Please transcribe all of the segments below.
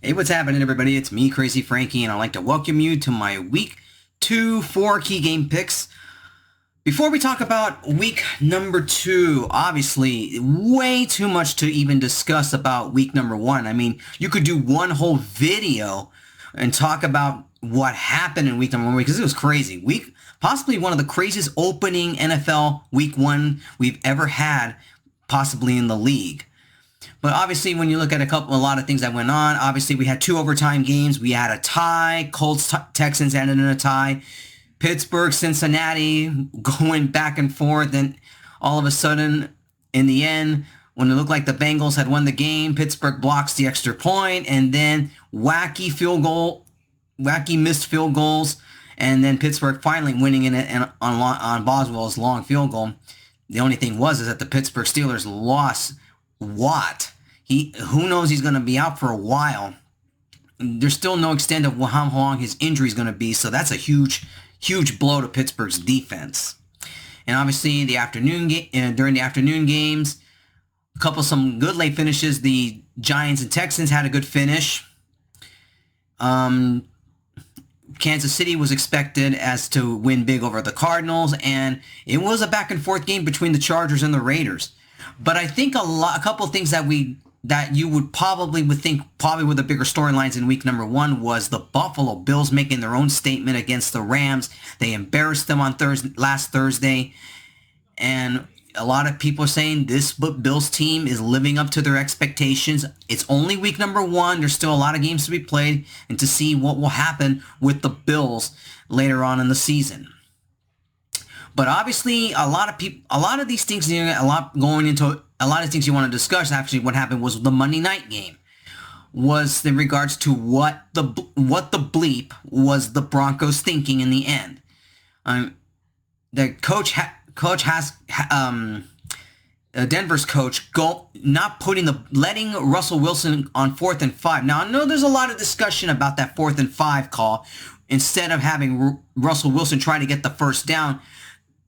Hey, what's happening, everybody? It's me, Crazyfrankie, and I'd like to welcome you to my Week 2 4 key game picks. Before we talk about Week number 2, obviously, way too much to even discuss about Week number 1. I mean, you could do one whole video and talk about what happened in Week number 1 because it was crazy. Possibly one of the craziest opening NFL Week 1 we've ever had, possibly in the league. But obviously, when you look at a lot of things that went on, obviously we had 2 overtime games. We had a tie. Colts, Texans ended in a tie. Pittsburgh, Cincinnati going back and forth. And all of a sudden, in the end, when it looked like the Bengals had won the game, Pittsburgh blocks the extra point. And then wacky missed field goals. And then Pittsburgh finally winning in it on Boswell's long field goal. The only thing is that the Pittsburgh Steelers lost Watt. Who knows, he's going to be out for a while. There's still no extent of how long his injury is going to be, so that's a huge blow to Pittsburgh's defense. And obviously, during the afternoon games, some good late finishes. The Giants and Texans had a good finish. Kansas City was expected as to win big over the Cardinals, and it was a back and forth game between the Chargers and the Raiders. But I think a couple of things that you would think were the bigger storylines in Week number 1 was the Buffalo Bills making their own statement against the Rams. They embarrassed them on last Thursday, and a lot of people are saying this Bills team is living up to their expectations. It's only Week number 1. There's still a lot of games to be played, and to see what will happen with the Bills later on in the season. But obviously, a lot of these things, a lot of things you want to discuss. Actually, what happened was the Monday night game was in regards to what the bleep was the Broncos thinking in the end. The Denver's coach letting Russell Wilson on 4th and 5. Now, I know there's a lot of discussion about that 4th and 5 call. Instead of having Russell Wilson try to get the first down,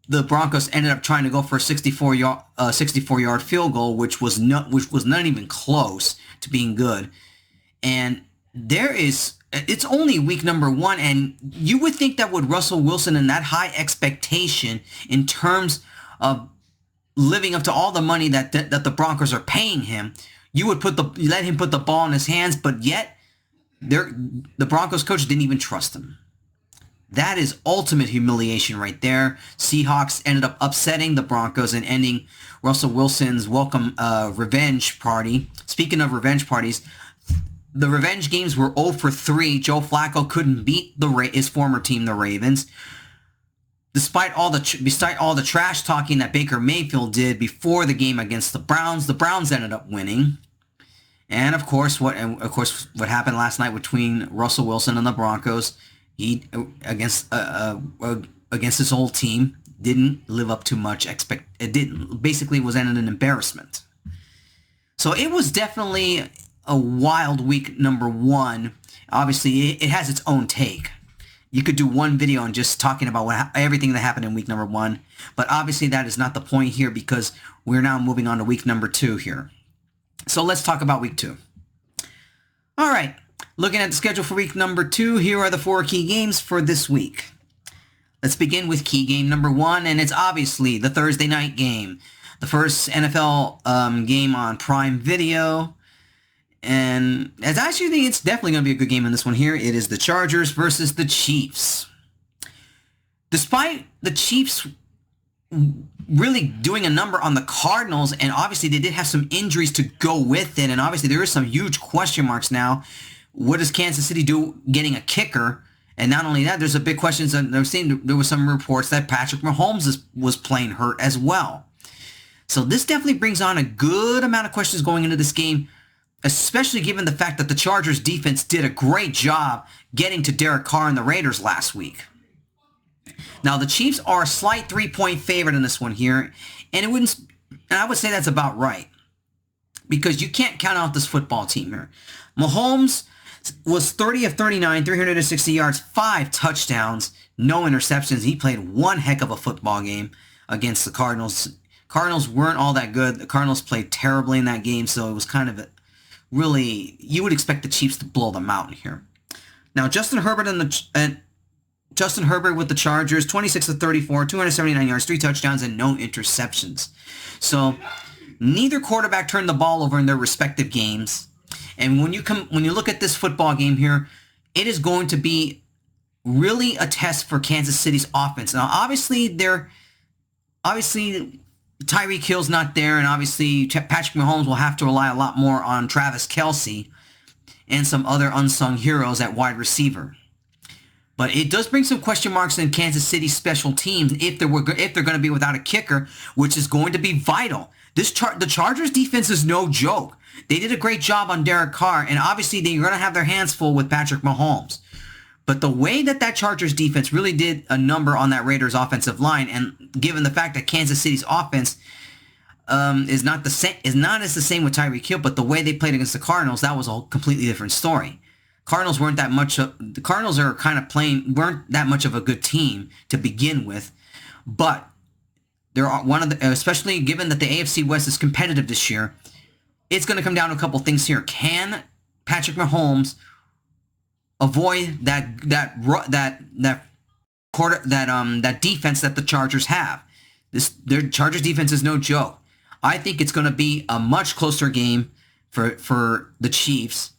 the Broncos ended up trying to go for a 64-yard field goal, which was not even close to being good. And it's only Week number 1, and you would think that with Russell Wilson and that high expectation in terms of living up to all the money that the Broncos are paying him, you would let him put the ball in his hands, but yet the Broncos coach didn't even trust him. That is ultimate humiliation right there. Seahawks ended up upsetting the Broncos and ending Russell Wilson's welcome revenge party. Speaking of revenge parties, the revenge games were 0 for 3. Joe Flacco couldn't beat his former team, the Ravens. Despite all the trash talking that Baker Mayfield did before the game against the Browns ended up winning. And of course, what happened last night between Russell Wilson and the Broncos, he against his whole team didn't live up to much. Basically was ended in an embarrassment. So it was definitely a wild Week number 1. Obviously, it has its own take. You could do one video on just talking about everything that happened in Week number 1, but obviously that is not the point here because we're now moving on to Week number 2 here. So let's talk about Week 2. All right. Looking at the schedule for Week number 2, here are the 4 key games for this week. Let's begin with key game number 1, and it's obviously the Thursday night game. The first NFL game on Prime Video. And I actually think it's definitely going to be a good game in this one here. It is the Chargers versus the Chiefs. Despite the Chiefs really doing a number on the Cardinals, and obviously they did have some injuries to go with it, and obviously there is some huge question marks now. What does Kansas City do getting a kicker? And not only that, there's a big question. There was some reports that Patrick Mahomes was playing hurt as well. So this definitely brings on a good amount of questions going into this game, especially given the fact that the Chargers defense did a great job getting to Derek Carr and the Raiders last week. Now, the Chiefs are a slight 3-point favorite in this one here, and I would say that's about right because you can't count out this football team here. Mahomes was 30 of 39, 360 yards, 5 touchdowns, no interceptions. He played one heck of a football game against the Cardinals. Cardinals weren't all that good. The Cardinals played terribly in that game, so it was kind of really, you would expect the Chiefs to blow them out here. Now, Justin Herbert with the Chargers, 26 of 34, 279 yards, 3 touchdowns, and no interceptions. So neither quarterback turned the ball over in their respective games. And when you look at this football game here, it is going to be really a test for Kansas City's offense. Now, obviously Tyreek Hill's not there, and obviously Patrick Mahomes will have to rely a lot more on Travis Kelce and some other unsung heroes at wide receiver. But it does bring some question marks in Kansas City special teams if they're going to be without a kicker, which is going to be vital. The Chargers defense is no joke. They did a great job on Derek Carr, and obviously they're going to have their hands full with Patrick Mahomes. But the way that Chargers defense really did a number on that Raiders offensive line, and given the fact that Kansas City's offense is not the same with Tyreek Hill, but the way they played against the Cardinals, that was a completely different story. Cardinals weren't that much. The Cardinals weren't that much of a good team to begin with, but there are especially given that the AFC West is competitive this year. It's going to come down to a couple things here. Can Patrick Mahomes avoid that defense that the Chargers have? Their Chargers defense is no joke. I think it's going to be a much closer game for the Chiefs.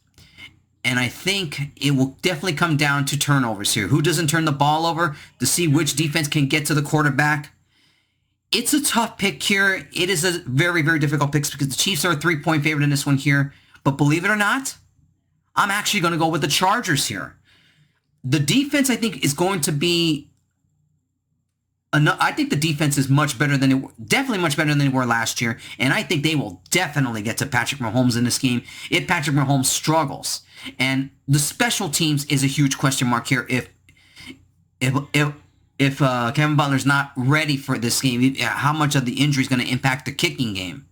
And I think it will definitely come down to turnovers here. Who doesn't turn the ball over to see which defense can get to the quarterback? It's a tough pick here. It is a very, very difficult pick because the Chiefs are a 3-point favorite in this one here. But believe it or not, I'm actually going to go with the Chargers here. The defense, I think, is going to be... I think the defense is definitely much better than they were last year, and I think they will definitely get to Patrick Mahomes in this game if Patrick Mahomes struggles. And the special teams is a huge question mark here. If Kevin Butler's not ready for this game, how much of the injury is going to impact the kicking game?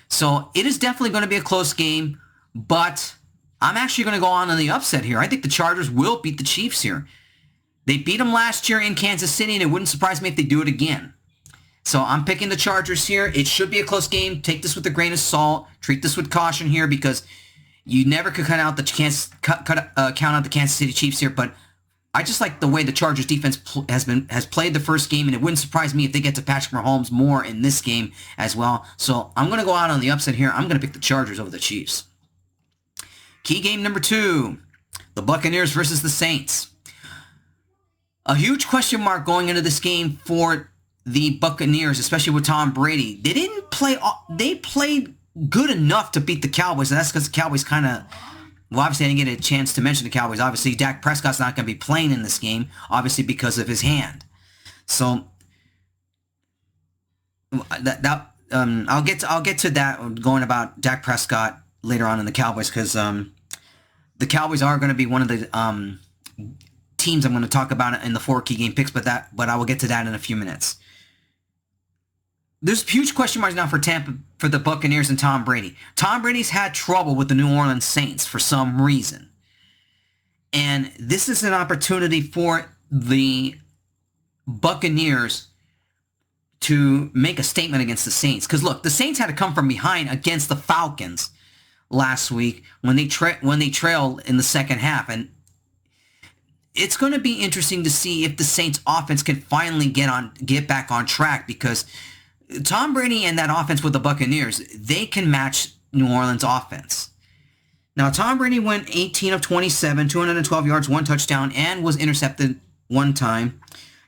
So it is definitely going to be a close game, but I'm actually going to go on the upset here. I think the Chargers will beat the Chiefs here. They beat them last year in Kansas City, and it wouldn't surprise me if they do it again. So I'm picking the Chargers here. It should be a close game. Take this with a grain of salt. Treat this with caution here because you never could count out the Kansas City Chiefs here. But I just like the way the Chargers defense has played the first game, and it wouldn't surprise me if they get to Patrick Mahomes more in this game as well. So I'm going to go out on the upset here. I'm going to pick the Chargers over the Chiefs. Key game number 2, the Buccaneers versus the Saints. A huge question mark going into this game for the Buccaneers, especially with Tom Brady. They played good enough to beat the Cowboys, and that's because the Cowboys obviously I didn't get a chance to mention the Cowboys. Obviously, Dak Prescott's not going to be playing in this game, obviously because of his hand. So I'll get to that going about Dak Prescott later on in the Cowboys because the Cowboys are going to be one of the teams I'm going to talk about in the 4 key game picks, but I will get to that in a few minutes. There's huge question marks now for the Buccaneers and Tom Brady. Tom Brady's had trouble with the New Orleans Saints for some reason. And this is an opportunity for the Buccaneers to make a statement against the Saints. Because look, the Saints had to come from behind against the Falcons last week when they trailed in the second half. And it's going to be interesting to see if the Saints offense can finally get back on track because Tom Brady and that offense with the Buccaneers, they can match New Orleans offense. Now, Tom Brady went 18 of 27, 212 yards, 1 touchdown, and was intercepted 1 time.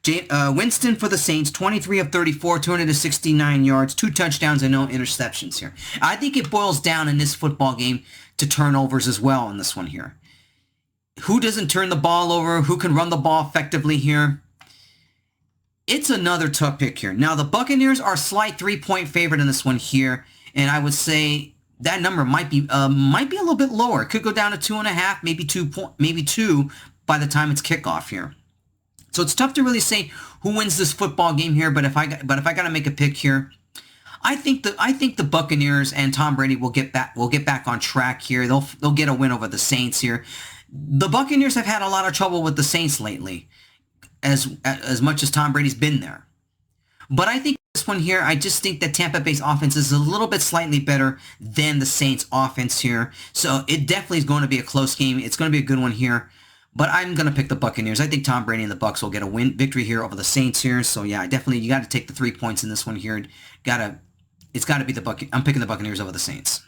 Winston for the Saints, 23 of 34, 269 yards, 2 touchdowns, and no interceptions here. I think it boils down in this football game to turnovers as well in this one here. Who doesn't turn the ball over? Who can run the ball effectively here? It's another tough pick here. Now, the Buccaneers are a slight 3-point favorite in this one here, and I would say that number might be a little bit lower. It could go down to 2.5, maybe 2 by the time it's kickoff here. So it's tough to really say who wins this football game here. But if I got to make a pick here, I think the Buccaneers and Tom Brady will get back on track here. They'll get a win over the Saints here. The Buccaneers have had a lot of trouble with the Saints lately, as much as Tom Brady's been there. But I think this one here, I just think that Tampa Bay's offense is a little bit slightly better than the Saints offense here. So it definitely is going to be a close game. It's going to be a good one here. But I'm going to pick the Buccaneers. I think Tom Brady and the Bucs will get a victory here over the Saints here. So yeah, you got to take the 3 points in this one here. It's got to be I'm picking the Buccaneers over the Saints.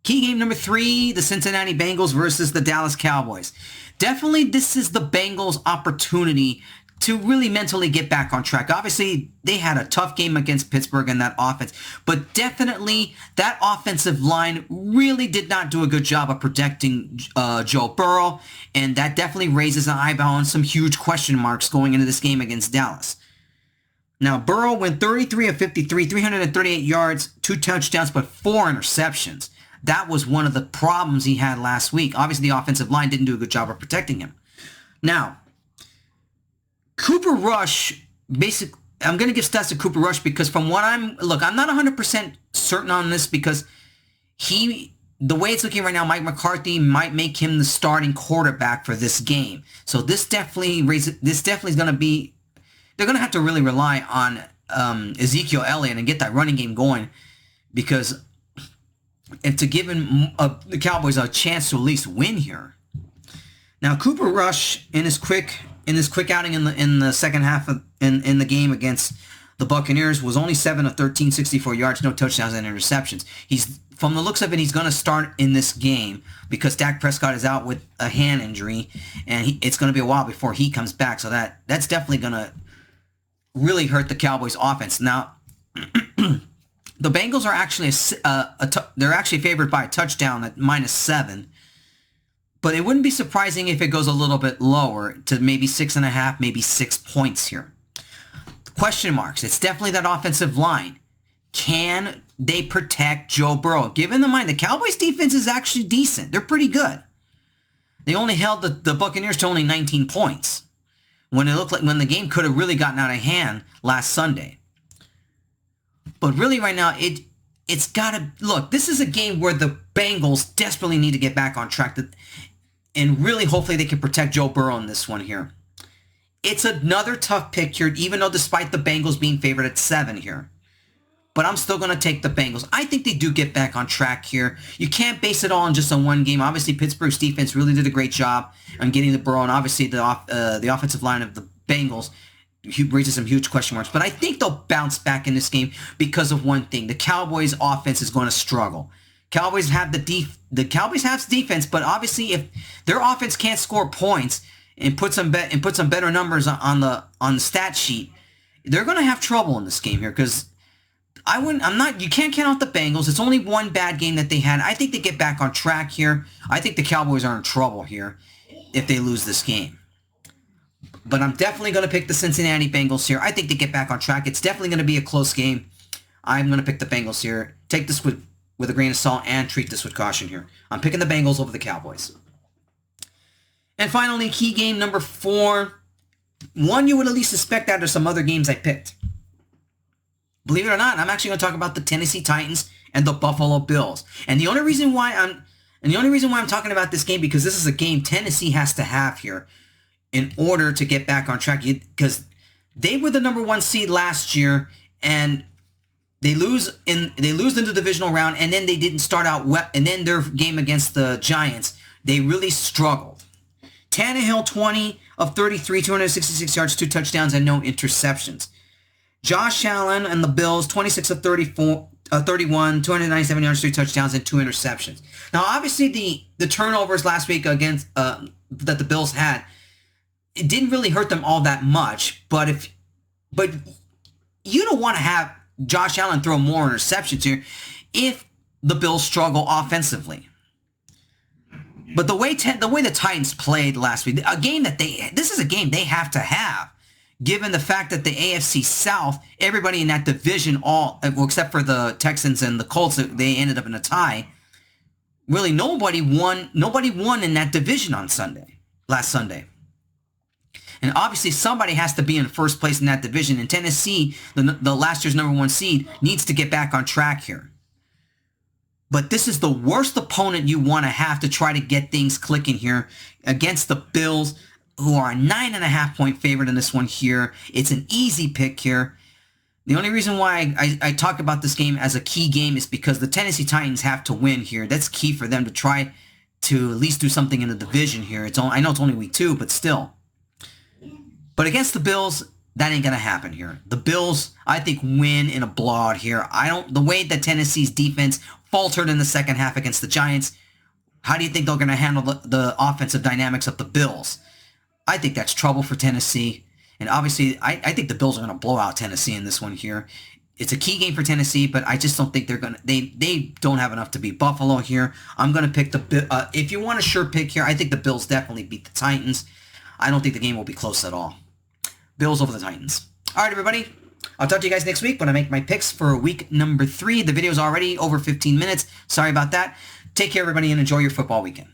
Key game number 3, the Cincinnati Bengals versus the Dallas Cowboys. Definitely this is the Bengals' opportunity to really mentally get back on track. Obviously, they had a tough game against Pittsburgh in that offense, but definitely that offensive line really did not do a good job of protecting Joe Burrow, and that definitely raises an eyebrow and some huge question marks going into this game against Dallas. Now, Burrow went 33 of 53, 338 yards, 2 touchdowns, but 4 interceptions. That was one of the problems he had last week. Obviously, the offensive line didn't do a good job of protecting him. Now, Cooper Rush, basically, I'm going to give stats to Cooper Rush because from what I'm not 100% certain on this because the way it's looking right now, Mike McCarthy might make him the starting quarterback for this game. So this definitely is going to be, they're going to have to really rely on Ezekiel Elliott and get that running game going because and to give the Cowboys a chance to at least win here. Now Cooper Rush in his quick outing in the second half in the game against the Buccaneers was only 7 of 13, 64 yards, no touchdowns and interceptions. From the looks of it, he's going to start in this game because Dak Prescott is out with a hand injury, and it's going to be a while before he comes back. So that's definitely going to really hurt the Cowboys' offense. Now, the Bengals are actually they're actually favored by a touchdown at -7. But it wouldn't be surprising if it goes a little bit lower to maybe 6.5, maybe 6 points here. Question marks. It's definitely that offensive line. Can they protect Joe Burrow? Given in mind, the Cowboys defense is actually decent. They're pretty good. They only held the Buccaneers to only 19 points when it looked like when the game could have really gotten out of hand last Sunday. But really right now, it's got to look. This is a game where the Bengals desperately need to get back on track. And really, hopefully, they can protect Joe Burrow in this one here. It's another tough pick here, even though despite the Bengals being favored at 7 here. But I'm still going to take the Bengals. I think they do get back on track here. You can't base it all on just on one game. Obviously, Pittsburgh's defense really did a great job on getting the Burrow, and obviously the offensive line of the Bengals raises some huge question marks. But I think they'll bounce back in this game because of one thing. The Cowboys' offense is going to struggle. Cowboys have the Cowboys have defense, but obviously if their offense can't score points and put some better numbers on the stat sheet, they're going to have trouble in this game here because you can't count out the Bengals. It's only one bad game that they had. I think they get back on track here. I think the Cowboys are in trouble here if they lose this game. But I'm definitely going to pick the Cincinnati Bengals here. I think they get back on track. It's definitely going to be a close game. I'm going to pick the Bengals here. Take this with a grain of salt and treat this with caution here. I'm picking the Bengals over the Cowboys. And finally, key game number 4. One you would at least suspect out of some other games I picked. Believe it or not, I'm actually going to talk about the Tennessee Titans and the Buffalo Bills. And the only reason why I'm talking about this game because this is a game Tennessee has to have here in order to get back on track because they were the number 1 seed last year and they lose in the divisional round, and then they didn't start out well. And then their game against the Giants, they really struggled. Tannehill, 20 of 33, 266 yards, 2 touchdowns, and no interceptions. Josh Allen and the Bills, 26 of 31, 297 yards, 3 touchdowns, and 2 interceptions. Now, obviously, the turnovers last week against that the Bills had, it didn't really hurt them all that much. But you don't want to have Josh Allen throw more interceptions here if the Bills struggle offensively. But the way the Titans played last week, this is a game they have to have, given the fact that the AFC South, everybody in that division, except for the Texans and the Colts, they ended up in a tie. Really, nobody won in that division last Sunday. And obviously, somebody has to be in first place in that division. And Tennessee, the last year's number 1 seed, needs to get back on track here. But this is the worst opponent you want to have to try to get things clicking here against the Bills, who are a 9.5-point favorite in this one here. It's an easy pick here. The only reason why I talk about this game as a key game is because the Tennessee Titans have to win here. That's key for them to try to at least do something in the division here. I know it's only week 2, but still. But against the Bills, that ain't going to happen here. The Bills, I think, win in a blowout here. The way that Tennessee's defense faltered in the second half against the Giants, how do you think they're going to handle the offensive dynamics of the Bills? I think that's trouble for Tennessee. And obviously, I think the Bills are going to blow out Tennessee in this one here. It's a key game for Tennessee, but I just don't think they're going to... They don't have enough to beat Buffalo here. I'm going to pick the... if you want a sure pick here, I think the Bills definitely beat the Titans. I don't think the game will be close at all. Bills over the Titans. All right, everybody. I'll talk to you guys next week when I make my picks for week number 3. The video's already over 15 minutes. Sorry about that. Take care, everybody, and enjoy your football weekend.